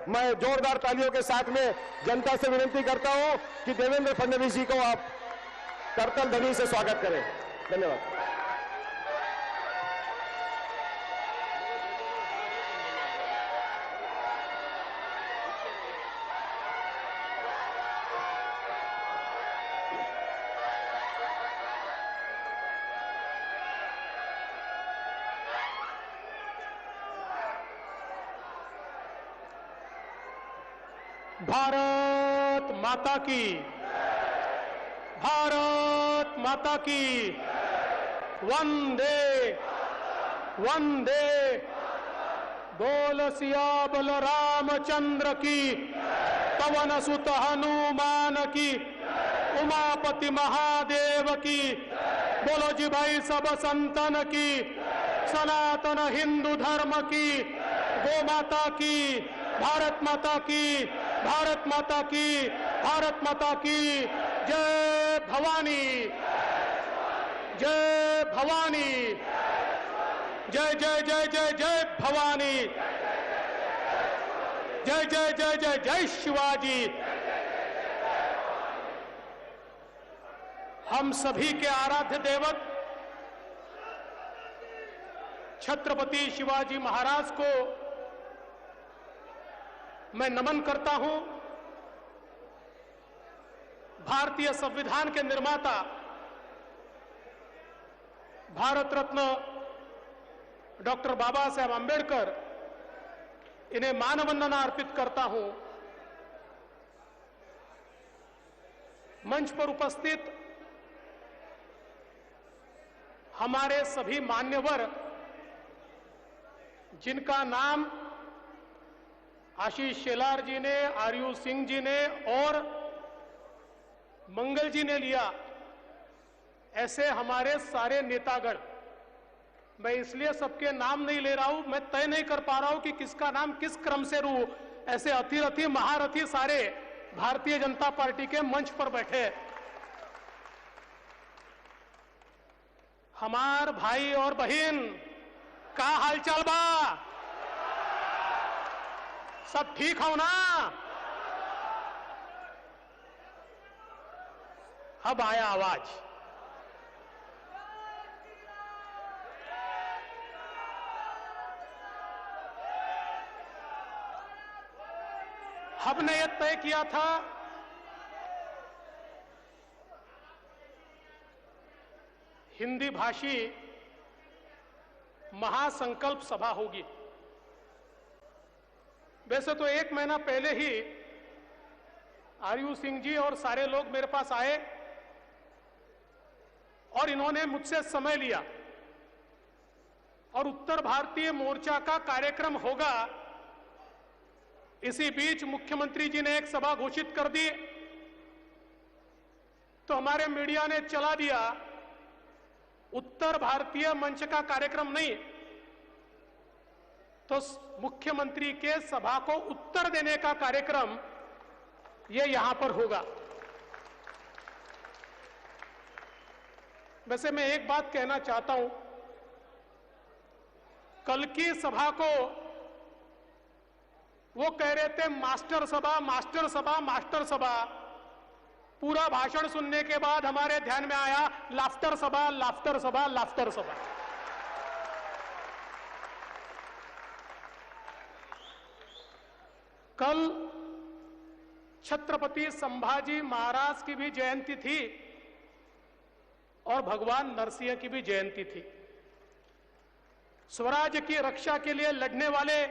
मैं जोरदार तालियों के साथ में जनता से विनती करता हूं कि देवेंद्र फडणवीस जी को आप करतल ध्वनि से स्वागत करें। धन्यवाद। भारत माता की, भारत माता की, वंदे वंदे। बोल सियाबल रामचंद्र की, पवन सुत हनुमान की, उमापति महादेव की। बोलो जी भाई सब संतन की, सनातन हिंदू धर्म की, गो माता की, भारत माता की, भारत माता की, भारत माता की। जय भवानी, जय भवानी, जय जय जय जय जय भवानी, जय जय जय जय जय शिवाजी। हम सभी के आराध्य देवत छत्रपति शिवाजी महाराज को मैं नमन करता हूं। भारतीय संविधान के निर्माता भारत रत्न डॉक्टर बाबा साहेब आंबेडकर, इन्हें मानवंदना अर्पित करता हूं। मंच पर उपस्थित हमारे सभी मान्यवर, जिनका नाम आशीष शेलार जी ने, आरयू सिंह जी ने और मंगल जी ने लिया, ऐसे हमारे सारे नेतागण, मैं इसलिए सबके नाम नहीं ले रहा हूं, मैं तय नहीं कर पा रहा हूं कि किसका नाम किस क्रम से लूं। ऐसे अतिरथी महारथी सारे भारतीय जनता पार्टी के मंच पर बैठे। हमार भाई और बहन का हालचाल बा? सब ठीक हो ना? अब आया आवाज। हमने यह तय किया था हिंदी भाषी महासंकल्प सभा होगी। वैसे तो 1 महीना पहले ही आरयू सिंह जी और सारे लोग मेरे पास आए और इन्होंने मुझसे समय लिया और उत्तर भारतीय मोर्चा का कार्यक्रम होगा। इसी बीच मुख्यमंत्री जी ने एक सभा घोषित कर दी तो हमारे मीडिया ने चला दिया उत्तर भारतीय मंच का कार्यक्रम नहीं, तो मुख्यमंत्री के सभा को उत्तर देने का कार्यक्रम ये यहां पर होगा। वैसे मैं एक बात कहना चाहता हूं, कल की सभा को वो कह रहे थे मास्टर सभा, मास्टर सभा, मास्टर सभा। पूरा भाषण सुनने के बाद हमारे ध्यान में आया लाफ्टर सभा, लाफ्टर सभा, लाफ्टर सभा। कल छत्रपति संभाजी महाराज की भी जयंती थी और भगवान नरसिंह की भी जयंती थी। स्वराज्य की रक्षा के लिए लड़ने वाले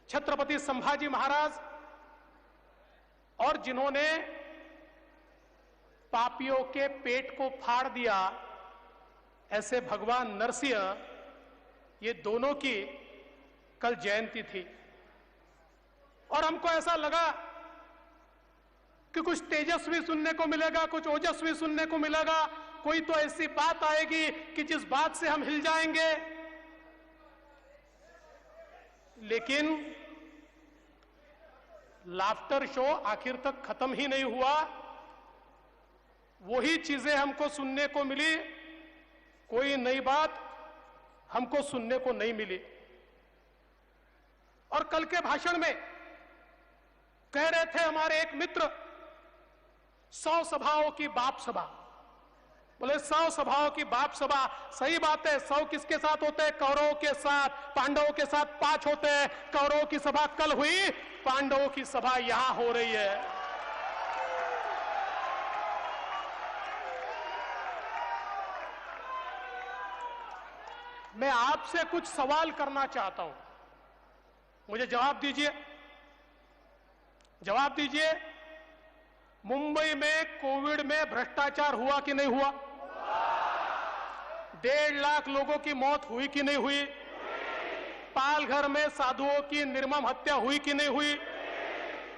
छत्रपति संभाजी महाराज और जिन्होंने पापियों के पेट को फाड़ दिया, ऐसे भगवान नरसिंह, ये दोनों की कल जयंती थी। और हमको ऐसा लगा कि कुछ तेजस्वी सुनने को मिलेगा, कुछ ओजस्वी सुनने को मिलेगा, कोई तो ऐसी बात आएगी कि जिस बात से हम हिल जाएंगे। लेकिन लाफ्टर शो आखिर तक खत्म ही नहीं हुआ। वही चीजें हमको सुनने को मिली, कोई नई बात हमको सुनने को नहीं मिली। और कल के भाषण में कह रहे थे हमारे एक मित्र, 100 सभाओं की बाप सभा। बोले 100 सभाओं की बाप सभा, सही बात है। 100 किसके साथ होते हैं? कौरवों के साथ। पांडवों के साथ 5 होते हैं। कौरवों की सभा कल हुई, पांडवों की सभा यहां हो रही है। मैं आपसे कुछ सवाल करना चाहता हूं, मुझे जवाब दीजिए। जवाब दीजिए, मुंबई में कोविड में भ्रष्टाचार हुआ कि नहीं हुआ? 1.5 लाख लोगों की मौत हुई कि नहीं हुई? पालघर में साधुओं की निर्मम हत्या हुई कि नहीं हुई?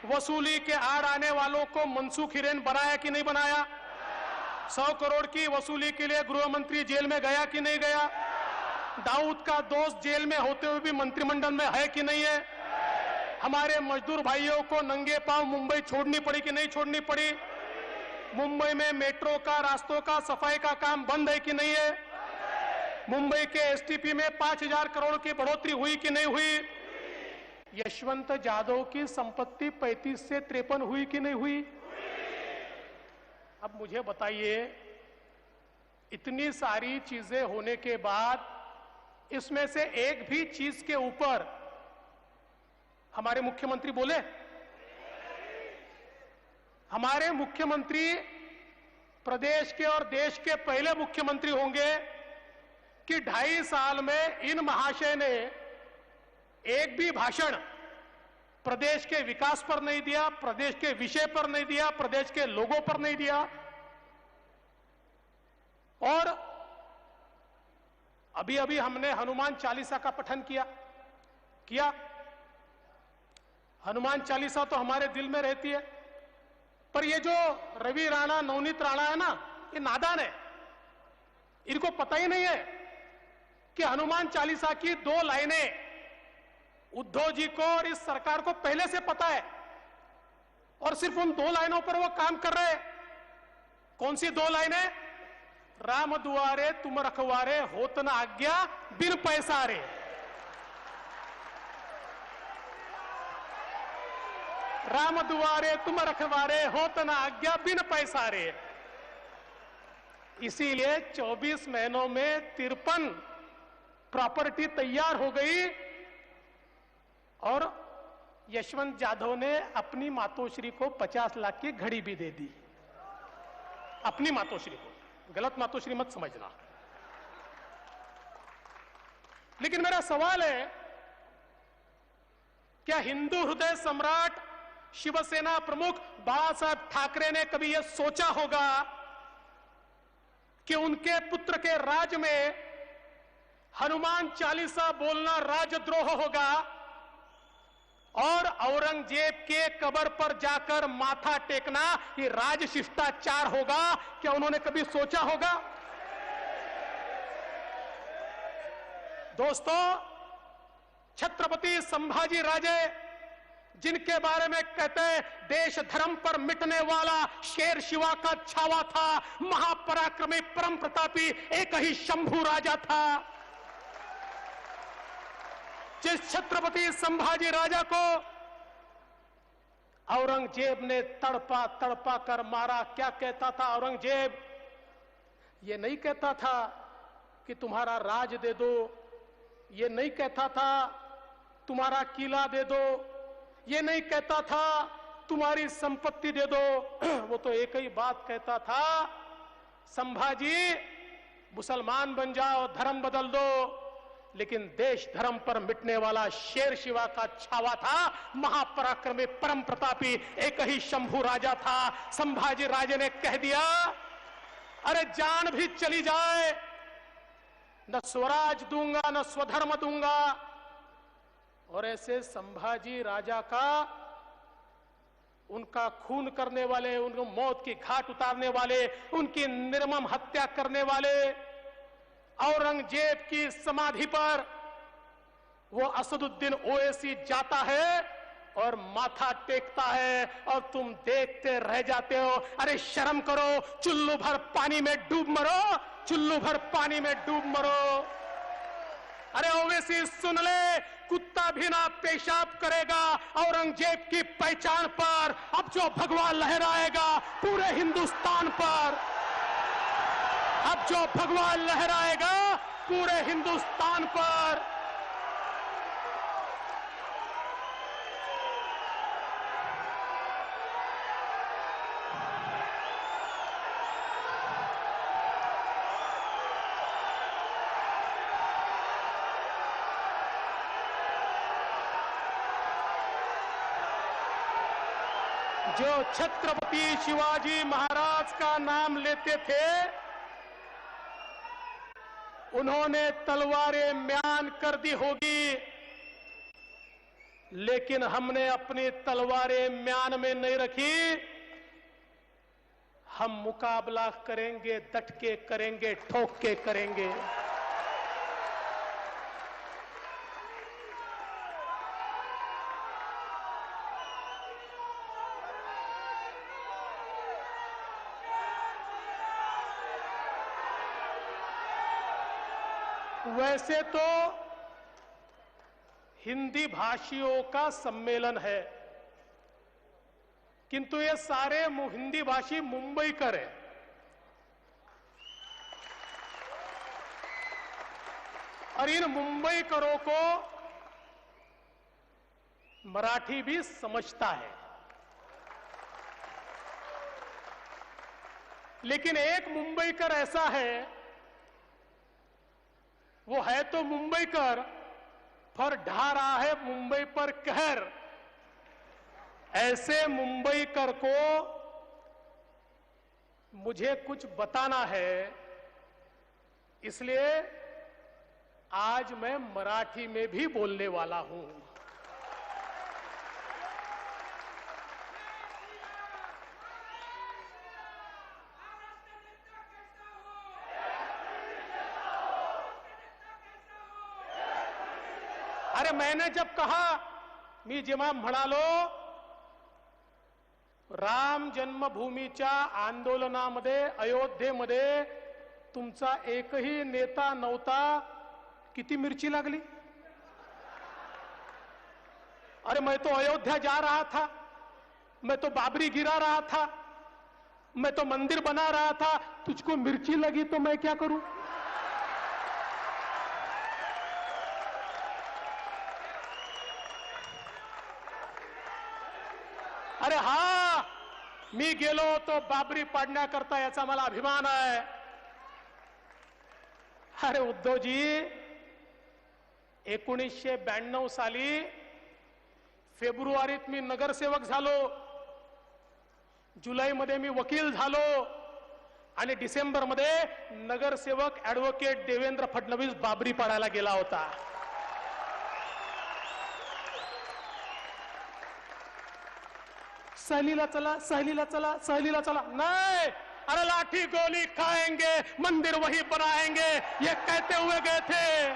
वसूली के आड़ आने वालों को मनसूख हिरेन बनाया कि नहीं बनाया? 100 करोड़ की वसूली के लिए गृह मंत्री जेल में गया कि नहीं गया? दाऊद का दोस्त जेल में होते हुए भी मंत्रिमंडल में है कि नहीं है? हमारे मजदूर भाइयों को नंगे पांव मुंबई छोड़नी पड़ी कि नहीं छोड़नी पड़ी? मुंबई में मेट्रो का, रास्तों का, सफाई का काम बंद है कि नहीं है? मुंबई के एसटीपी में 5000 करोड़ की बढ़ोतरी हुई कि नहीं हुई? यशवंत जाधव की संपत्ति 35 से 53 हुई कि नहीं हुई? अब मुझे बताइए, इतनी सारी चीजें होने के बाद इसमें से एक भी चीज के ऊपर हमारे मुख्यमंत्री बोले? हमारे मुख्यमंत्री प्रदेश के और देश के पहले मुख्यमंत्री होंगे कि 2.5 साल में इन महाशय ने एक भी भाषण प्रदेश के विकास पर नहीं दिया, प्रदेश के विषय पर नहीं दिया, प्रदेश के लोगों पर नहीं दिया। और अभी अभी हमने हनुमान चालीसा का पठन किया। हनुमान चालीसा तो हमारे दिल में रहती है, पर ये जो रवि राणा, नवनीत राणा है ना, ये नादान है। इनको पता ही नहीं है कि हनुमान चालीसा की 2 लाइनें उद्धव जी को और इस सरकार को पहले से पता है, और सिर्फ उन 2 लाइनों पर वो काम कर रहे हैं। कौन सी 2 लाइनें? राम दुआरे तुम रखवारे, होत न आज्ञा बिन पैसारे। राम दुआरे तुम रखवारे, होत न आज्ञा बिन पैसारे। इसीलिए 24 महीनों में 53 प्रॉपर्टी तैयार हो गई, और यशवंत जाधव ने अपनी मातोश्री को 50 लाख की घड़ी भी दे दी। अपनी मातोश्री को, गलत मातोश्री मत समझना। लेकिन मेरा सवाल है, क्या हिंदू हृदय सम्राट शिवसेना प्रमुख बाला साहब ठाकरे ने कभी यह सोचा होगा कि उनके पुत्र के राज में हनुमान चालीसा बोलना राजद्रोह होगा और औरंगजेब के कब्र पर जाकर माथा टेकना ये राज शिष्टाचार होगा? क्या उन्होंने कभी सोचा होगा? दोस्तों, छत्रपति संभाजी राजे, जिनके बारे में कहते हैं देश धर्म पर मिटने वाला शेर शिवा का छावा था, महापराक्रमी परम प्रतापी एक ही शंभू राजा था। जिस छत्रपति संभाजी राजा को औरंगजेब ने तड़पा तड़पा कर मारा, क्या कहता था औरंगजेब? ये नहीं कहता था कि तुम्हारा राज दे दो, ये नहीं कहता था तुम्हारा किला दे दो, ये नहीं कहता था तुम्हारी संपत्ति दे दो। वो तो एक ही बात कहता था, संभाजी मुसलमान बन जाओ, धर्म बदल दो, लेकिन देश धर्म पर मिटने वाला शेर शिवा का छावा था, महापराक्रमी परम प्रतापी एक ही शंभू राजा था। संभाजी राजे ने कह दिया, अरे जान भी चली जाए न स्वराज दूंगा न स्वधर्म दूंगा। और ऐसे संभाजी राजा का, उनका खून करने वाले, उनको मौत की घाट उतारने वाले, उनकी निर्मम हत्या करने वाले औरंगजेब की समाधि पर वो असदुद्दीन ओवैसी जाता है और माथा टेकता है, और तुम देखते रह जाते हो। अरे शर्म करो, चुल्लू भर पानी में डूब मरो, चुल्लू भर पानी में डूब मरो। अरे ओवैसी सुन ले, कुत्ता भी ना पेशाब करेगा औरंगजेब की पहचान पर। अब जो भगवा लहराएगा पूरे हिंदुस्तान पर, अब जो भगवा लहराएगा पूरे हिंदुस्तान पर। जो छत्रपति शिवाजी महाराज का नाम लेते थे, उन्होंने तलवारें म्यान कर दी होगी, लेकिन हमने अपनी तलवारें म्यान में नहीं रखी। हम मुकाबला करेंगे, डट के करेंगे, ठोक के करेंगे। वैसे तो हिंदी भाषियों का सम्मेलन है, किंतु ये सारे हिंदी भाषी मुंबईकर हैं। और इन मुंबईकरों को मराठी भी समझता है, लेकिन एक मुंबईकर ऐसा है, वो है तो मुंबईकर, पर ढा रहा है मुंबई पर कहर। ऐसे मुंबईकर को मुझे कुछ बताना है, इसलिए आज मैं मराठी में भी बोलने वाला हूं। अरे मैंने जब कहा, मी जेव्हा म्हणालो राम जन्मभूमीच्या आंदोलनामध्ये अयोध्येमध्ये तुमचा एकही नेता नव्हता, किती मिर्ची लागली? अरे मैं तो अयोध्या जा रहा था, मैं तो बाबरी गिरा रहा था, मैं तो मंदिर बना रहा था, तुझको मिर्ची लगी तो मैं क्या करूं? अरे हा, मी गेलो तो बाबरी पाडण्याकरता, याचा मला अभिमान आहे। अरे उद्धवजी, 1992 साली फेब्रुवारीत मी नगरसेवक झालो, जुलैमध्ये मी वकील झालो आणि डिसेंबरमध्ये नगरसेवक ऍडव्होकेट देवेंद्र फडणवीस बाबरी पाडायला गेला होता। सहलीला चला, सहलीला चला, सहलीला चला, नहीं। अरे लाठी गोली खाएंगे, मंदिर वही बनाएंगे, ये कहते हुए गए थे।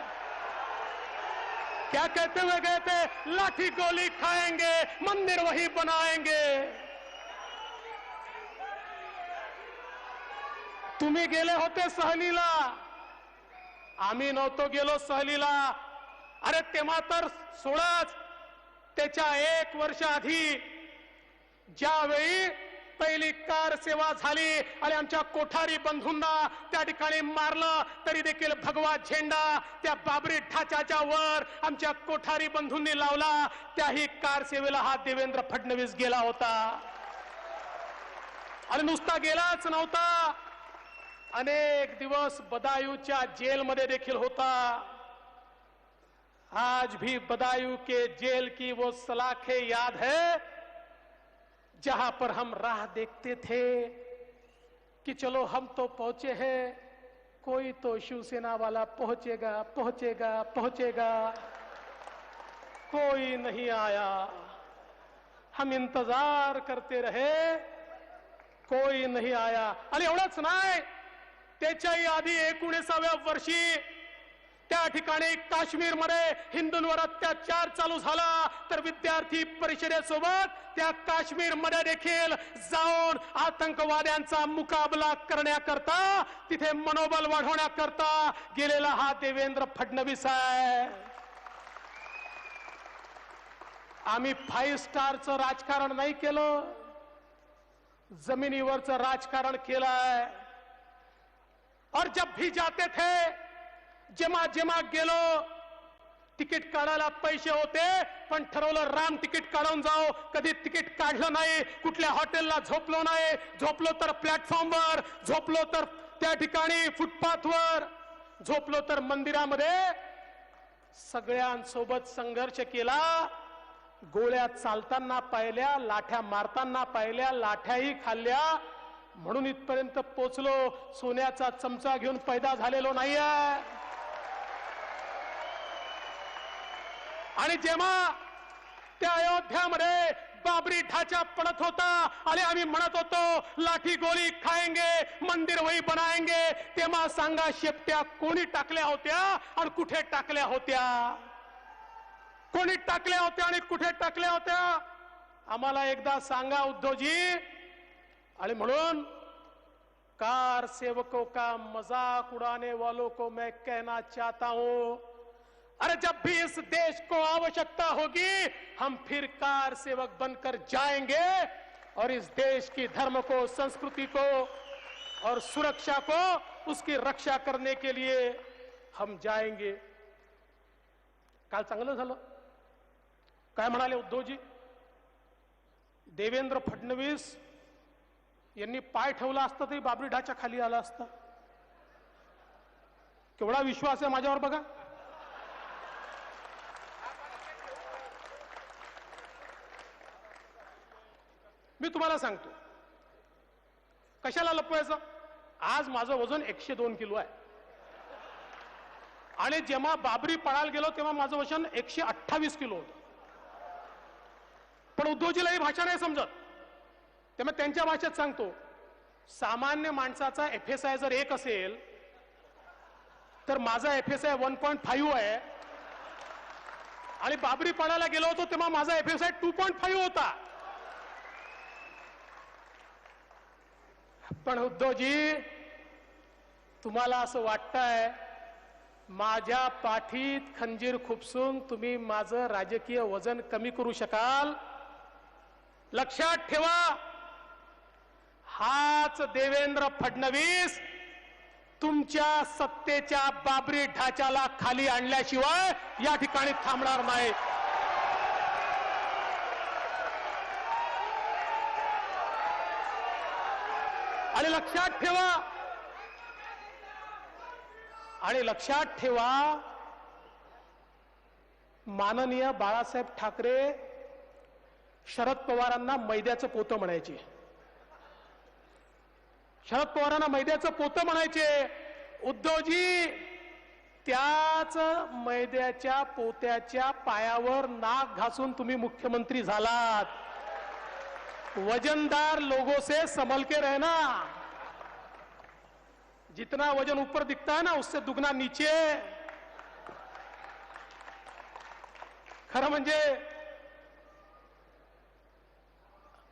क्या कहते हुए गए थे? लाठी गोली खाएंगे, मंदिर वही बनाएंगे। तुम्ही गेले होते सहलीला, आम्ही नव्हतो गेलो सहलीला। अरे तेव्हा तर सोडाच, त्याच्या 1 वर्ष आधी ज्यावेळी पहिली कार सेवा झाली आणि आमच्या कोठारी बंधूंना त्या ठिकाणी मारलं, तरी देखील भगवा झेंडा त्या बाबरी ढाच्याच्या वर आमच्या कोठारी बंधूंनी लावला। त्याही कार सेवेला हा देवेंद्र फडणवीस गेला होता। आणि नुसता गेलाच नव्हता, अनेक दिवस बदायूंच्या जेलमध्ये देखील होता। आज भी बदायूं के जेल की वो सलाखें याद है, जहां पर हम राह देखते थे कि चलो हम तो पहुंचे हैं, कोई तो शिवसेना वाला पहुंचेगा, पहुंचेगा, पहुंचेगा, कोई नहीं आया। हम इंतजार करते रहे, कोई नहीं आया। आणि एवढंच नाही, त्याच्याही आधी 19व्या वर्षी त्या ठिकाणी काश्मीरमध्ये हिंदूंवर अत्याचार चालू झाला तर विद्यार्थी परिषदेसोबत त्या काश्मीरमध्ये देखील जाऊन आतंकवाद्यांचा मुकाबला करण्याकरता तिथे मनोबल वाढवण्याकरता गेलेला हा देवेंद्र फडणवीस आहे. आम्ही 5 स्टारचं राजकारण नाही केलं, जमिनीवरचं राजकारण केलंय. और जब भी जाते थे, जेव्हा जेव्हा गेलो, तिकीट काढायला पैसे होते पण ठरवलं राम तिकीट काढून जाओ. कधी तिकीट काढलं नाही, कुठल्या हॉटेलला झोपलो नाही, झोपलो तर प्लॅटफॉर्मवर, झोपलो तर त्या ठिकाणी फुटपाथवर, झोपलो तर मंदिरामध्ये. सगळ्यांसोबत संघर्ष केला. गोळ्या चालताना पाहिल्या, लाठ्या मारताना पाहिल्या, लाठ्याही खाल्ल्या, म्हणून इथपर्यंत पोचलो. सोन्याचा चमचा घेऊन पैदा झालेलो नाहीये. आणि जेव्हा त्या अयोध्यामध्ये बाबरी ढाचा पडत होता आणि आम्ही म्हणत होतो लाठी गोली खाएंगे, मंदिर वही बनाएंगे, तेव्हा सांगा शेपट्या कोणी टाकल्या होत्या आणि कुठे टाकल्या होत्या? कोणी टाकल्या होत्या आणि कुठे टाकल्या होत्या? आम्हाला एकदा सांगा उद्धवजी. आणि म्हणून कार सेवकों का मजाक उड़ाने वालों को मैं कहना चाहता हूं, अरे जब भी इस देश को आवश्यकता होगी हम फिर कार सेवक बनकर जाएंगे और इस देश की धर्म को, संस्कृति को और सुरक्षा को, उसकी रक्षा करने के लिए हम जाएंगे. काल चांगलं झालं. काय म्हणाले उद्धवजी? देवेंद्र फडणवीस यांनी पाय ठेवला असता तरी बाबरी ढाच्या खाली आला असता. केवढा विश्वास आहे माझ्यावर बघा. मी तुम्हाला सांगतो कशाला लपवायचं. आज माझं वजन 102 किलो आहे आणि जेव्हा बाबरी पळायला गेलो तेव्हा माझं वजन 128 किलो होतं. पण उद्धवजीला ही भाषा नाही समजत, त्यामुळे त्यांच्या भाषेत सांगतो. सामान्य माणसाचा FSI जर 1 असेल तर माझा FSI 1.5 आहे आणि बाबरी पळायला गेलो होतो तेव्हा माझा FSI 2.5 होता. पण उद्धवजी तुम्हाला असं वाटतंय माझ्या पाठीत खंजीर खुपसून तुम्ही माझं राजकीय वजन कमी करू शकाल? लक्षात ठेवा, हाच देवेंद्र फडणवीस तुमच्या सत्तेच्या बाबरी ढाच्याला खाली आणल्याशिवाय या ठिकाणी थांबणार नाही. आणि लक्षात ठेवा, माननीय बाळासाहेब ठाकरे शरद पवारांना मैद्याचं पोतं म्हणायचे. शरद पवारांना मैद्याचं पोतं म्हणायचे. उद्धवजी त्याच मैद्याच्या पोत्याच्या पायावर नाक घासून तुम्ही मुख्यमंत्री झालात. वजनदार लोगों से संभल के रहना. जितना वजन ऊपर दिखता है ना उससे दुगना नीचे. खरं म्हणजे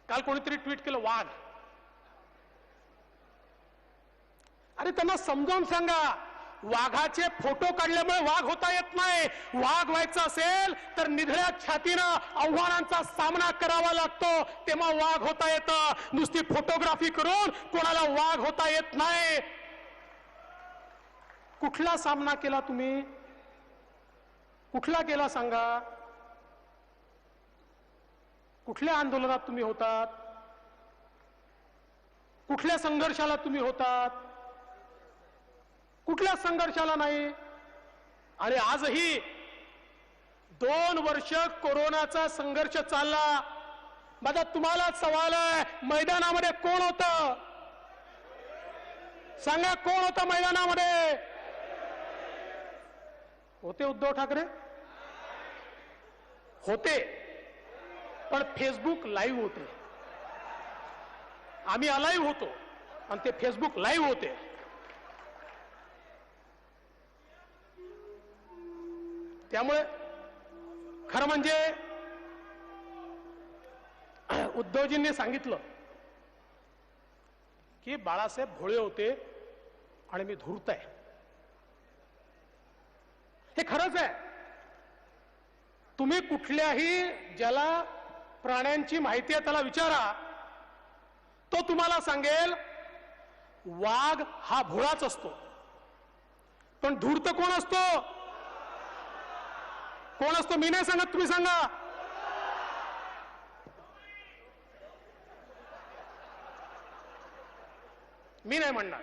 काल कोणीतरी ट्वीट केलं वाघ. अरे त्यांना समजावून सांगा, वाघाचे फोटो काढल्यामुळे वाघ होता येत नाही. वाघ व्हायचं असेल तर निधड्या छातीनं आव्हानांचा सामना करावा लागतो, तेव्हा वाघ होता येतं. नुसती फोटोग्राफी करून कोणाला वाघ होता येत नाही. कुठला सामना केला तुम्ही? कुठला केला सांगा? कुठल्या आंदोलनात तुम्ही होतात? कुठल्या संघर्षाला तुम्ही होतात? कुठल्या संघर्षाला नाही. आणि आजही 2 वर्ष कोरोनाचा संघर्ष चालला. माझा तुम्हाला सवाल आहे, मैदानामध्ये कोण होतं? सांगा, कोण होतं मैदानामध्ये? होते उद्धव ठाकरे? होते, पण फेसबुक लाईव्ह होते. आम्ही अलाईव्ह होतो आणि ते फेसबुक लाईव्ह होते. त्यामुळे खरं म्हणजे उद्धवजींनी सांगितलं की बाळासाहेब भोळे होते आणि मी धूर्त आहे. हे खरंच आहे. तुम्ही कुठल्याही ज्याला प्राण्यांची माहिती आहे त्याला विचारा, तो तुम्हाला सांगेल वाघ हा भोळाच असतो. पण धूर्त कोण असतो? कोण असतो? मी नाही सांगत, तुम्ही सांगा. मी नाही म्हणणार.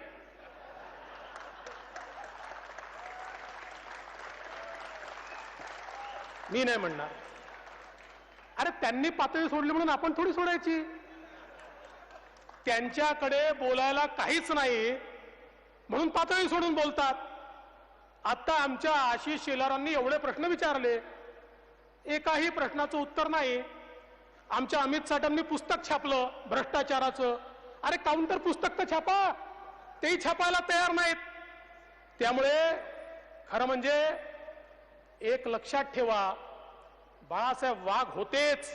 मी नाही म्हणणार. अरे त्यांनी पातळी सोडली म्हणून आपण थोडी सोडायची. त्यांच्याकडे बोलायला काहीच नाही म्हणून पातळी सोडून बोलतात. आता आमच्या आशिष शेलारांनी एवढे प्रश्न विचारले, एकाही प्रश्नाचं उत्तर नाही. आमच्या अमित साठ्यांनी पुस्तक छापलं भ्रष्टाचाराचं. अरे काउंटर पुस्तक तर छापा, तेही छापायला तयार नाहीत. त्यामुळे खरं म्हणजे एक लक्षात ठेवा, बाळासाहेब वाघ होतेच,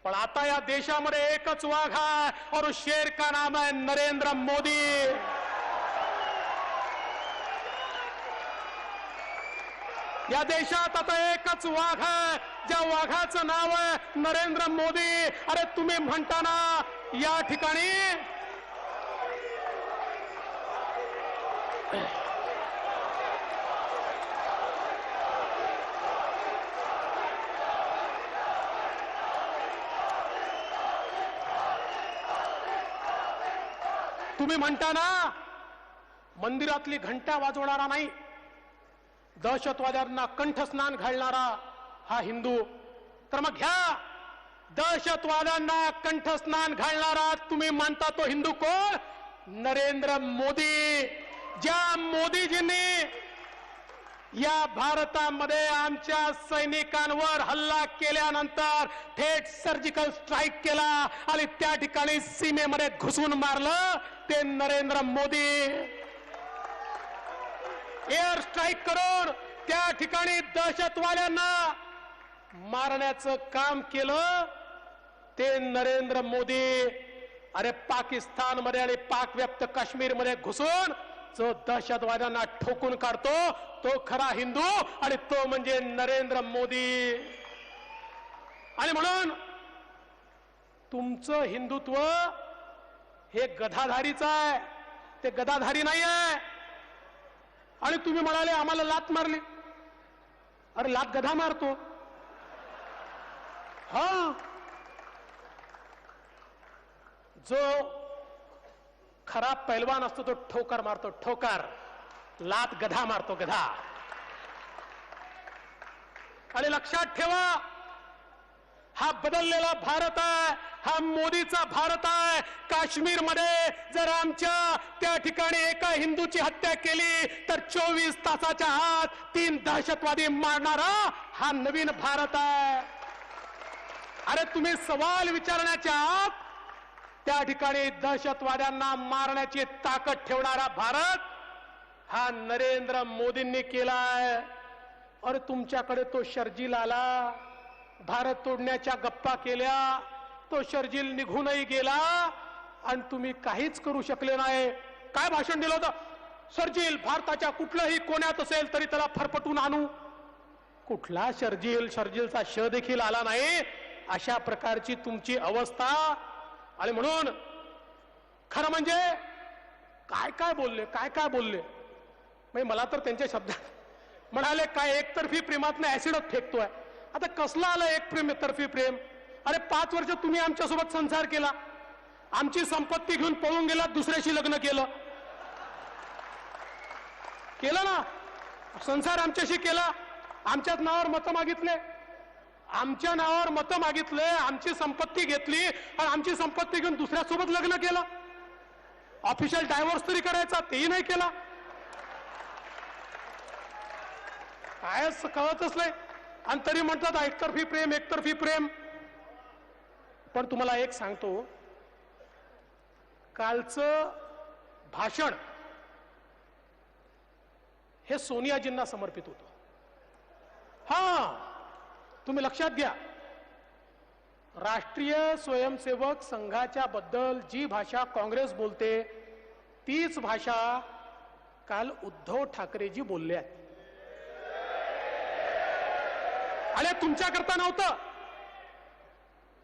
पण आता या देशामध्ये एकच वाघ आहे और शेर का नाम है नरेंद्र मोदी. या देशात आता एकच वाघ आहे, ज्या वाघाचं नाव आहे नरेंद्र मोदी. अरे तुम्ही म्हणताना या ठिकाणी तुम्ही म्हणताना मंदिरातली घंटा वाजवणारा नाही, दहशतवाद्यांना कंठस्नान घालणारा हा हिंदू. तर मग घ्या, दहशतवाद्यांना कंठस्नान घालणारा तुम्ही मानता तो हिंदू कोण? नरेंद्र मोदी. ज्या मोदीजींनी या भारतामध्ये आमच्या सैनिकांवर हल्ला केल्यानंतर थेट सर्जिकल स्ट्राईक केला आणि त्या ठिकाणी सीमेमध्ये घुसून मारलं, ते नरेंद्र मोदी. एअर स्ट्राईक करून त्या ठिकाणी दहशतवाद्यांना मारण्याचं काम केलं, ते नरेंद्र मोदी. अरे पाकिस्तानमध्ये आणि पाक व्याप्त काश्मीरमध्ये घुसून जो दहशतवाद्यांना ठोकून काढतो तो खरा हिंदू, आणि तो म्हणजे नरेंद्र मोदी. आणि म्हणून तुमचं हिंदुत्व हे गधाधारीचं आहे, ते गदाधारी नाही आहे. आणि तुम्ही म्हणाले आम्हाला लात मारली. अरे लात गधा मारतो. हा, जो खरा पैलवान असतो तो ठोकर मारतो, ठोकर. लात गधा मारतो, गधा. आणि लक्षात ठेवा, हा बदललेला भारत आहे, हा मोदीचा भारत आहे. काश्मीरमध्ये जर आमच्या त्या ठिकाणी एका हिंदूची हत्या केली तर 24 तासाच्या आत 3 दहशतवादी मारणारा हा नवीन भारत आहे. अरे तुम्ही सवाल विचारण्याच्या आत त्या ठिकाणी दहशतवाद्यांना मारण्याची ताकद ठेवणारा भारत हा नरेंद्र मोदींनी केलाय. अरे तुमच्याकडे तो शर्जील आला, भारत तोडण्याच्या गप्पा केल्या, तो शर्जील निघूनही गेला आणि तुम्ही काहीच करू शकले नाही. काय भाषण दिलं होतं? शर्जील भारताच्या कुठल्याही कोण्यात असेल तरी त्याला फरफटून आणू. कुठला शर्जील? शर्जीलचा श देखील आला नाही. अशा प्रकारची तुमची अवस्था. आणि म्हणून खरं म्हणजे काय काय बोलले, काय काय बोलले. म्हणजे मला तर त्यांच्या शब्दात म्हणाले काय एकतर्फी प्रेमातनं ऍसिडच फेकतोय. आता कसला आलं एकतर्फी प्रेम? अरे 5 वर्ष तुम्ही आमच्यासोबत संसार केला, आमची संपत्ती घेऊन पळून गेला, दुसऱ्याशी लग्न केलं ना. संसार आमच्याशी केला, आमच्याच नावावर मतं मागितले, आमच्या नावावर मतं मागितले, आमची संपत्ती घेतली आणि आमची संपत्ती घेऊन दुसऱ्यासोबत लग्न केलं. ऑफिशियल डायव्होर्स तरी करायचा, तेही नाही केला. काय कळतच नाही. आणि तरी म्हणतात एकतर्फी प्रेम, एकतर्फी प्रेम. पण तुम्हाला एक सांगतो, कालचं भाषण हे सोनियाजींना समर्पित होतं. हा, तुम्ही लक्षात घ्या, राष्ट्रीय स्वयंसेवक संघाच्या बद्दल जी भाषा काँग्रेस बोलते तीच भाषा काल उद्धव ठाकरेजी बोलले आहेत. आणि तुमच्याकरता नव्हतं,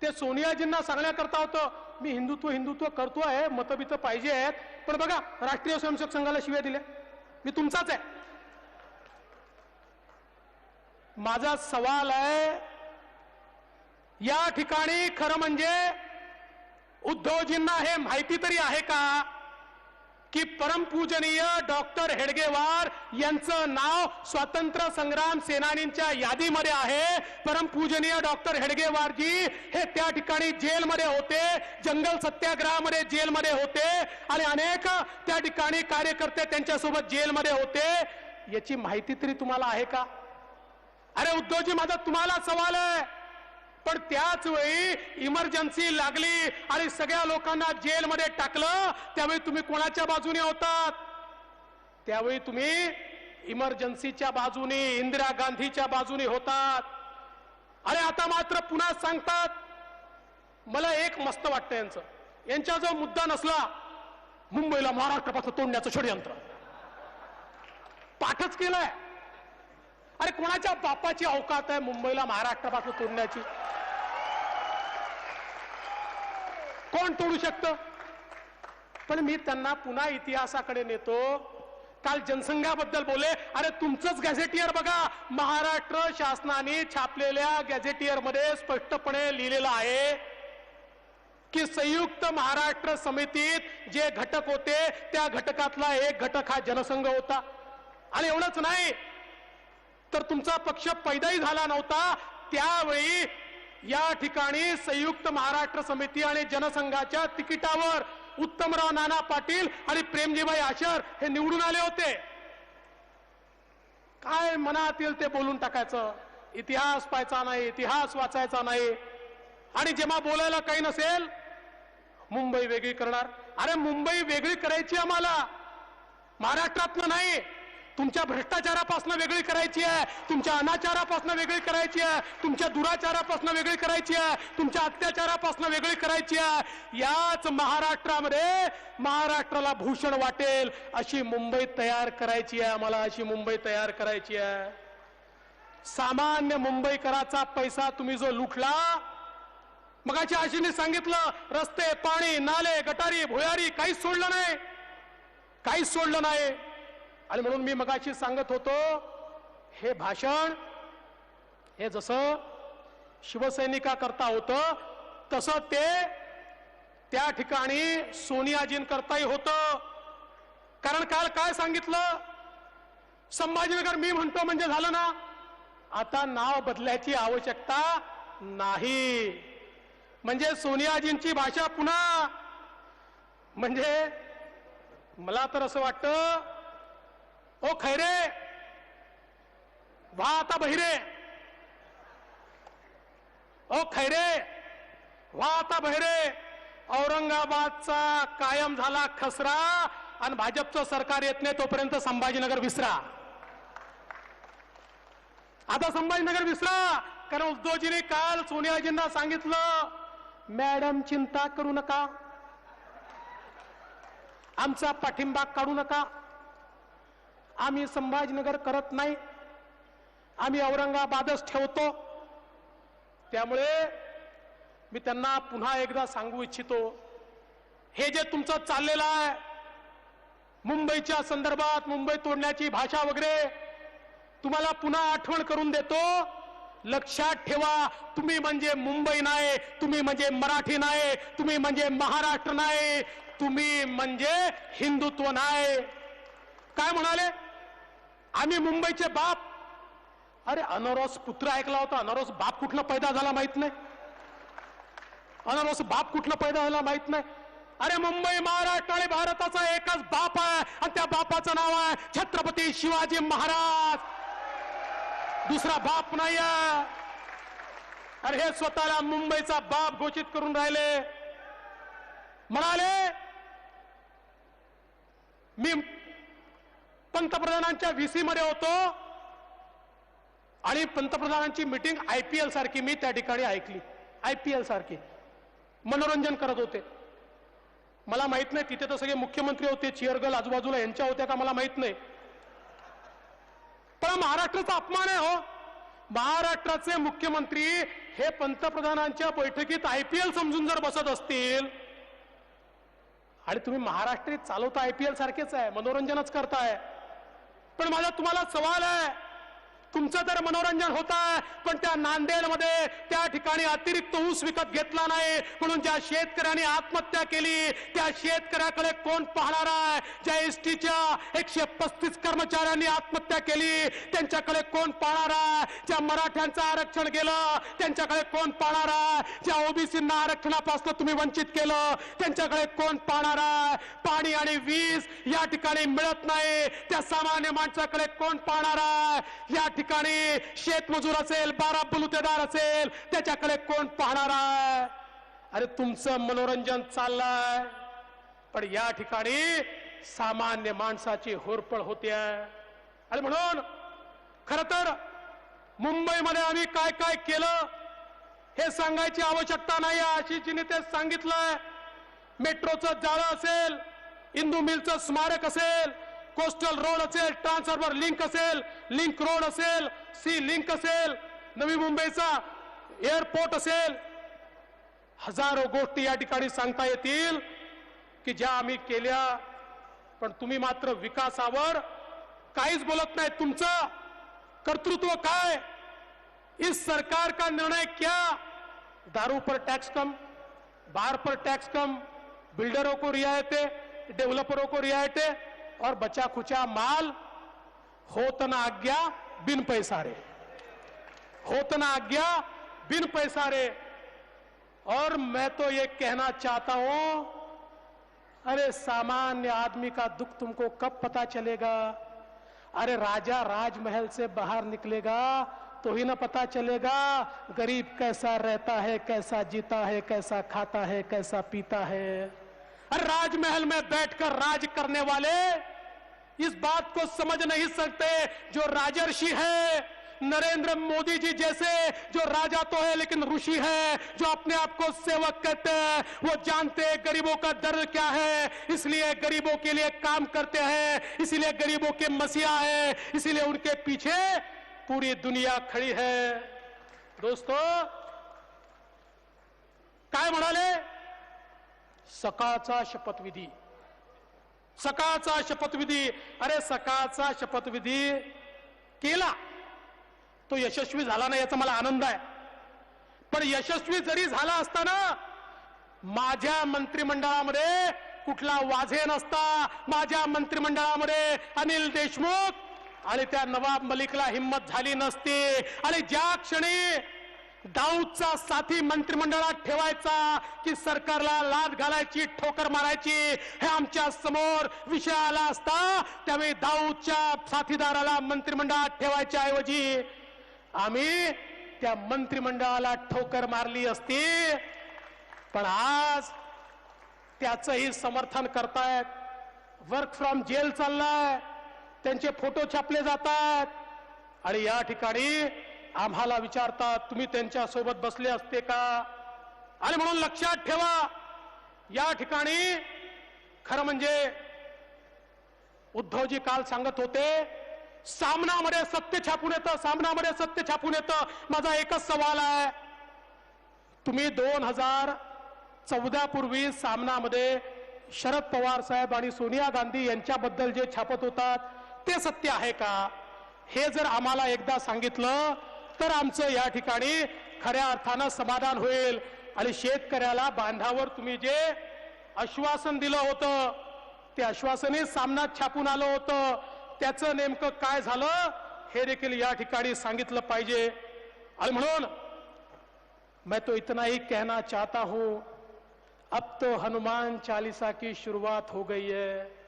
ते सोनियाजींना सांगण्याकरता होतं. मी हिंदुत्व हिंदुत्व करतोय, मतबित पाहिजे आहेत, पण बघा राष्ट्रीय स्वयंसेवक संघाला शिव्या दिल्या. मी तुमचाच आहे. माझा सवाल आहे, या ठिकाणी खरं म्हणजे उद्धवजींना हे माहिती तरी आहे का की परमपूजनीय डॉक्टर हेडगेवार यांचं नाव स्वातंत्र्य संग्राम सेनानींच्या यादीमध्ये आहे. परमपूजनीय डॉक्टर हेडगेवारजी हे त्या ठिकाणी जेलमध्ये होते, जंगल सत्याग्रहामध्ये जेलमध्ये होते आणि अनेक त्या ठिकाणी कार्यकर्ते त्यांच्यासोबत जेलमध्ये होते. याची माहिती तरी तुम्हाला आहे का? अरे उद्धवजी, माझा तुम्हाला सवाल आहे, पण त्याच वेळी इमर्जन्सी लागली आणि सगळ्या लोकांना जेलमध्ये टाकलं, त्यावेळी तुम्ही कोणाच्या बाजूने होतात? त्यावेळी तुम्ही इमर्जन्सीच्या बाजूने, इंदिरा गांधीच्या बाजूने होतात. अरे आता मात्र पुन्हा सांगतात. मला एक मस्त वाटतं यांचा जो मुद्दा नसला, मुंबईला महाराष्ट्रापासून तोडण्याचं षडयंत्र पाठच केलंय. अरे कोणाच्या बापाची अवकात आहे मुंबईला महाराष्ट्रापासून तोडण्याची? कोण तोडू शकतं? पण मी त्यांना पुन्हा इतिहासाकडे नेतो. काल जनसंघाबद्दल बोले. अरे तुमचंच गॅझेटियर बघा, महाराष्ट्र शासनाने छापलेल्या गॅझेटियर मध्ये स्पष्टपणे लिहिलेलं आहे की संयुक्त महाराष्ट्र समितीत जे घटक होते त्या घटकातला एक घटक हा जनसंघ होता. आणि एवढंच नाही तर तुमचा पक्ष पैदाही झाला नव्हता त्यावेळी या ठिकाणी संयुक्त महाराष्ट्र समिती आणि जनसंघाच्या तिकिटावर उत्तमराव नाना पाटील आणि प्रेमजीभाई आशर हे निवडून आले होते. काय मनात येईल ते बोलून टाकायचं, इतिहास पाहायचा नाही, इतिहास वाचायचा नाही. आणि जेव्हा बोलायला काही नसेल, मुंबई वेगळी करणार. अरे मुंबई वेगळी करायची आम्हाला, महाराष्ट्रातनं नाही. तुमच्या भ्रष्टाचारापासून वेगळी करायची आहे, तुमच्या अनाचारापासून वेगळी करायची आहे, तुमच्या दुराचारापासून वेगळी करायची आहे, तुमच्या अत्याचारापासून वेगळी करायची आहे. याच महाराष्ट्रामध्ये महाराष्ट्राला भूषण वाटेल अशी मुंबई तयार करायची आहे आम्हाला, अशी मुंबई तयार करायची आहे. सामान्य मुंबईकराचा पैसा तुम्ही जो लुटला, मगाची आशीने सांगितलं, रस्ते, पाणी, नाले, गटारी, भुयारी काहीच सोडलं नाही, काहीच सोडलं नाही. आणि म्हणून मी मगाशी सांगत होतो, हे भाषण हे जसं शिवसैनिका करता होतं तसं ते त्या ठिकाणी सोनियाजींकरताही होतं. कारण काल काय सांगितलं, संभाजीनगर मी म्हणतो म्हणजे झालं ना, आता नाव बदलायची आवश्यकता नाही. म्हणजे सोनियाजींची भाषा पुन्हा, म्हणजे मला तर असं वाटतं, ओ खैरे व्हा आता बहिरे, ओ खैरे व्हा आता बहिरे. औरंगाबादचा कायम झाला खसरा आणि भाजपचं सरकार येत नाही तोपर्यंत संभाजीनगर विसरा. आता संभाजीनगर विसरा. कारण उद्धवजीने काल सोनियाजींना सांगितलं, मॅडम चिंता करू नका, आमचा पाठिंबा काढू नका, आम्ही संभाजीनगर करत नाही, आम्ही औरंगाबादच ठेवतो. त्यामुळे मी त्यांना पुन्हा एकदा सांगू इच्छितो, हे जे तुमचं चाललेलं आहे मुंबईच्या संदर्भात, मुंबई तोडण्याची भाषा वगैरे, तुम्हाला पुन्हा आठवण करून देतो. लक्षात ठेवा, तुम्ही म्हणजे मुंबई नाही, तुम्ही म्हणजे मराठी नाही, तुम्ही म्हणजे महाराष्ट्र नाही, तुम्ही म्हणजे हिंदुत्व नाही. काय म्हणाले, आम्ही मुंबईचे बाप. अरे अनरोस पुत्र ऐकला होता, अनरोस बाप कुठला पैदा झाला माहित नाही, अनरोस बाप कुठला पैदा झाला माहित नाही. अरे मुंबई महाराष्ट्र आणि भारताचा एकच बाप आहे आणि त्या बापाचं नाव आहे छत्रपती शिवाजी महाराज, दुसरा बाप नाही आहे. अरे हे स्वतःला मुंबईचा बाप घोषित करून राहिले. म्हणाले मी पंतप्रधानांच्या व्हीसी मध्ये होतो, आणि पंतप्रधानांची मीटिंग IPL सारखी मी त्या ठिकाणी ऐकली. IPL सारखी मनोरंजन करत होते. मला माहित नाही तिथे तर सगळे मुख्यमंत्री होते, चेअरगर्ल आजूबाजूला यांच्या होत्या का मला माहित नाही. पण महाराष्ट्राचा अपमान आहे हो. महाराष्ट्राचे मुख्यमंत्री हे पंतप्रधानांच्या बैठकीत IPL समजून जर बसत असतील आणि तुम्ही महाराष्ट्र चालवता IPL सारखेच आहे, मनोरंजनच करताय. पण माझा तुम्हाला सवाल आहे, तुमचं तर मनोरंजन होत आहे, पण त्या नांदेडमध्ये त्या ठिकाणी अतिरिक्त ऊस विकत घेतला नाही म्हणून ज्या शेतकऱ्यांनी आत्महत्या केली त्या शेतकऱ्याकडे कोण पाहणार आहे? ज्या एसटीच्या 135 कर्मचाऱ्यांनी आत्महत्या केली त्यांच्याकडे कोण पाहणार आहे? ज्या मराठ्यांचं आरक्षण गेलं त्यांच्याकडे कोण पाहणार आहे? ज्या ओबीसींना आरक्षणापासून तुम्ही वंचित केलं त्यांच्याकडे कोण पाहणार आहे? पाणी आणि वीज या ठिकाणी मिळत नाही, त्या सामान्य माणसाकडे कोण पाहणार आहे? या ठिकाणी शेतमजूर असेल, 12 बलुतेदार असेल, त्याच्याकडे कोण पाहणार आहे? अरे तुमचं मनोरंजन चाललंय, पण या ठिकाणी सामान्य माणसाची होरपळ होते. आणि म्हणून खर तर मुंबईमध्ये आम्ही काय काय केलं हे सांगायची आवश्यकता नाही. आशिषजींनी ते सांगितलंय. मेट्रोचं जाळं असेल, इंदू मिलचं स्मारक असेल, कोस्टल रोड असेल, ट्रान्सफॉर्मर लिंक असेल, लिंक रोड असेल, सी लिंक असेल, नवी मुंबईचा एअरपोर्ट असेल, हजारो गोष्टी या ठिकाणी सांगता येतील की ज्या आम्ही केल्या. पण तुम्ही मात्र विकासावर काहीच बोलत नाही. तुमचं कर्तृत्व काय? इस सरकार का निर्णय क्या? दारू पर टैक्स कम, बार पर टैक्स कम, बिल्डरों को रियायतें, डेवलपरों को रियायतें और बचा खुचा माल, होत ना आज्ञा बिन पैसा रे, होत ना आज्ञा बिन पैसा रे. और मैं तो ये कहना चाहता हूं, अरे सामान्य आदमी का दुख तुमको कब पता चलेगा? अरे राजा राजमहल से बाहर निकलेगा तो ही ना पता चलेगा गरीब कैसा रहता है, कैसा जीता है, कैसा खाता है, कैसा पीता है. अरे राजमहल में बैठकर राज करने वाले इस बात को समझ नहीं सकते. जो राजर्षि है, नरेंद्र मोदी जी जैसे, जो राजा तो है लेकिन ऋषि है, जो अपने आप को सेवक कहते हैं, वो जानते हैं गरीबों का दर्द क्या है, इसलिए गरीबों के लिए काम करते हैं, इसलिए गरीबों के मसीहा है, इसलिए उनके पीछे पूरी दुनिया खड़ी है. दोस्तों काय म्हणाले? सकाळचा शपथविधी, सकाळचा शपथविधी. अरे सकाळचा शपथविधी केला तो यशस्वी झाला नाही याचा मला आनंद आहे. पण यशस्वी जरी झाला असताना माझ्या मंत्रिमंडळामध्ये कुठला वाझे नसता. माझ्या मंत्रिमंडळामध्ये अनिल देशमुख आणि त्या नवाब मलिकला हिम्मत झाली नसती. आणि ज्या क्षणी दाऊदचा साथी मंत्रिमंडळात ठेवायचा की सरकारला लाद घालायची, ठोकर मारायची, हे आमच्या समोर विषय आला असता, त्यावेळी दाऊदच्या साथीदाराला मंत्रिमंडळात ठेवायच्या ऐवजी आम्ही त्या मंत्रिमंडळाला ठोकर मारली असती. पण आज त्याचंही समर्थन करतायत. वर्क फ्रॉम जेल चाललाय, त्यांचे फोटो छापले जातात आणि या ठिकाणी आम्हाला विचारतात तुम्ही त्यांच्या सोबत बसले असते का? आणि म्हणून लक्षात ठेवा, या ठिकाणी खरं म्हणजे उद्धवजी काल सांगत होते सामनामध्ये सत्य छापून येतं, सामनामध्ये सत्य छापून येतं. माझा एकच सवाल आहे, तुम्ही 2014 पूर्वी सामनामध्ये शरद पवार साहेब आणि सोनिया गांधी यांच्याबद्दल जे छापत होतात ते सत्य आहे का? हे जर आम्हाला एकदा सांगितलं तर आमचं या ठिकाणी खऱ्या अर्थानं समाधान होईल. आणि शेतकऱ्याला बांधावर तुम्ही जे आश्वासन दिलं होतं ते आश्वासनही सामनात छापून आलं होतं, त्याचं नेमकं काय झालं हे देखील या ठिकाणी सांगितलं पाहिजे. आणि म्हणून मैं तो इतना ही कहना चाहता हूं, अब तो हनुमान चालीसा की शुरुआत हो गई है.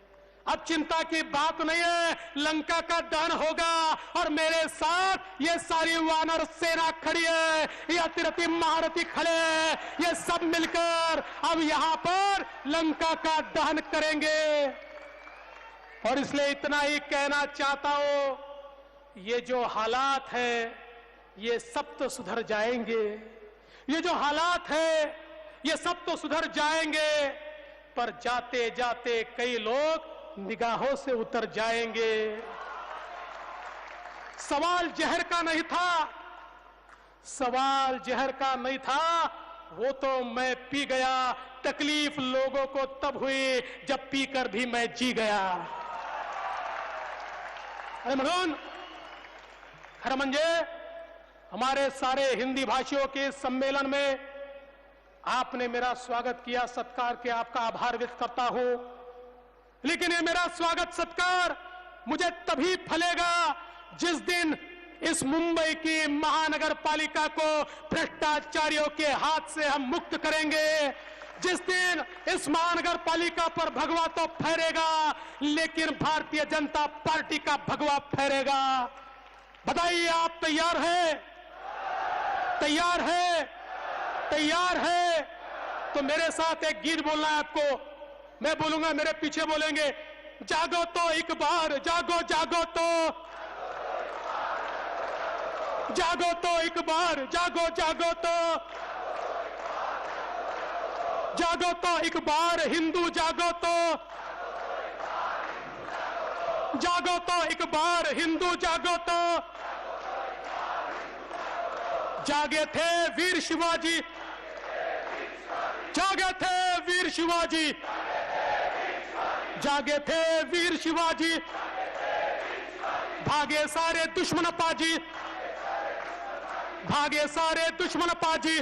अब चिंता की बात नहीं है, लंका का दहन होगा और मेरे साथ ये सारी वानर सेना खड़ी है, ये अतिरथी महारथी खड़े हैं, ये सब मिलकर अब यहां पर लंका का दहन करेंगे. और इसलिए इतना ही कहना चाहता हूं, ये जो हालात है ये सब तो सुधर जाएंगे, ये जो हालात है ये सब तो सुधर जाएंगे, पर जाते जाते कई लोग निगाहों से उतर जाएंगे। सवाल जहर का नहीं था, सवाल जहर का नहीं था, वो तो मैं पी गया। तकलीफ लोगों को तब हुई जब पीकर भी मैं जी गया। अरे म्हणून खरं म्हणजे हमारे सारे हिंदी भाषियों के सम्मेलन में आपने मेरा स्वागत किया, सत्कार किया, आपका आभार व्यक्त करता हूं। लेकिन ये मेरा स्वागत सत्कार मुझे तभी फलेगा जिस दिन इस मुंबई की महानगर पालिका को भ्रष्टाचारियों के हाथ से हम मुक्त करेंगे। जिस दिन इस महानगर पालिका पर भगवा तो फहरेगा, लेकिन भारतीय जनता पार्टी का भगवा फहरेगा। बताइए, आप तैयार हैं? तैयार है? तैयार है? तो मेरे साथ एक गीत बोलना है आपको। मैं बोलूंगा, मेरे पीछे बोलेंगे, जागो तो एक बार, जागो जागो तो, जागो तो एक बार, जागो जागो तो, जागो तो एक बार हिंदू, जागो तो, जागो तो एक बार हिंदू, जागो तो। जागे थे वीर शिवाजी, जागे थे वीर शिवाजी, जागे थे वीर शिवाजी, भागे सारे दुश्मन पाजी, भागे सारे दुश्मन पाजी,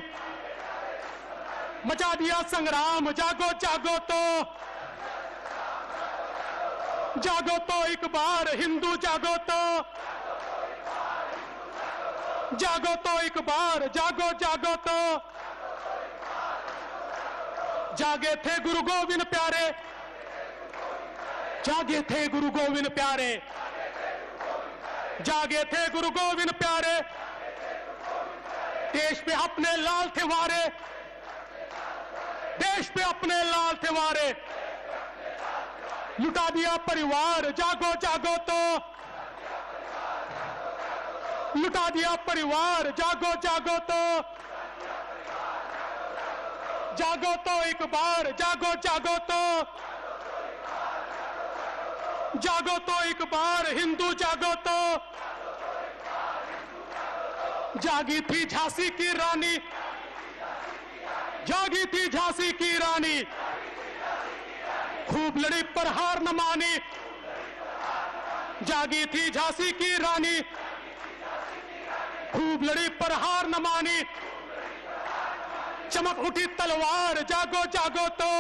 मचा दिया संग्राम, जागो जागो तो, जागो तो एक बार हिंदू, जागो तो, जागो तो एक बार, जागो जागो तो। जागे थे गुरु गोविंद प्यारे, जागे थे गुरु गोविंद प्यारे, जागे थे गुरु गोविंद प्यारे, देश पे अपने लाल थे वारे, देश पे अपने लाल थे वारे, लुटा दिया परिवार, जागो जागो तो, लुटा दिया परिवार, जागो जागो तो, जागो तो एक बार, जागो जागो तो, जागो तो एक बार हिंदू, जागो तो। जागी थी झांसी की रानी, जागी थी झांसी की रानी, खूब लड़ी पर हार न मानी, जागी थी झांसी की रानी, खूब लड़ी पर हार न मानी, चमक उठी तलवार, जागो जागो तो,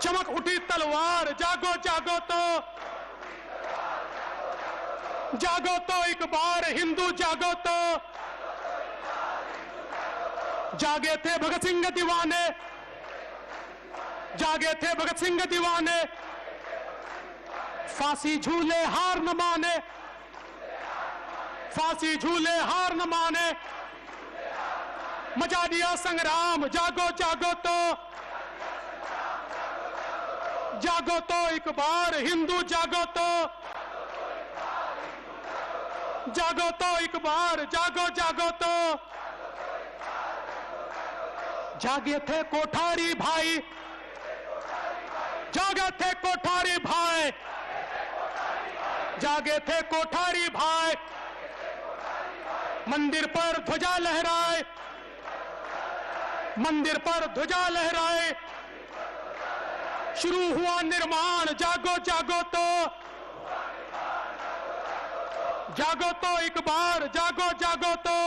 चमक उठी तलवार, जागो जागो तो, जागो तो एक बार हिंदू, जागो तो। जागे थे भगत सिंह दीवाने, जागे थे भगत सिंह दीवाने, फांसी झूले हार न माने, फांसी झूले हार न माने, मचा दिया संग्राम, जागो जागो तो, जागो तो एक बार हिंदू, जागो तो, जागो तो एक बार, जागो जागो तो। जागे थे कोठारी भाई, जागे थे कोठारी भाई, जागे थे कोठारी भाई, मंदिर पर ध्वजा लहराए, मंदिर पर ध्वजा लहराए, शुरू हुआ निर्माण, जागो जागो तो, जागो तो एक बार, जागो जागो तो।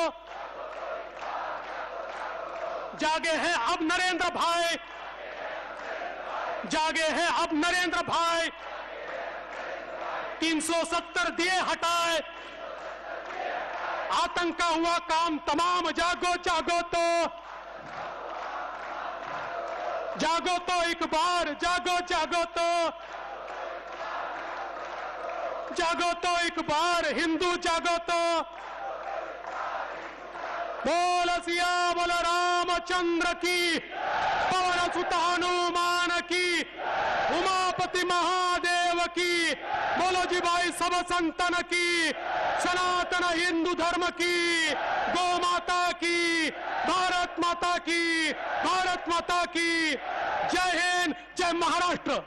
जागे हैं अब नरेंद्र भाई, जागे हैं अब नरेंद्र भाई, 370 दिए हटाए, आतंक का हुआ काम तमाम, जागो जागो तो, जागो तो एक बार, जागो जागो तो, जागो तो एक बार हिंदू, जागो तो। बोल सिया बोल रामचंद्र की, पवन सुत हनुमान की। उमापति महादेव की, बोलो जी भाई सब संतन की, सनातन हिंदू धर्म की, गौ माता की, भारत माता की, भारत माता की। जय हिंद, जय महाराष्ट्र।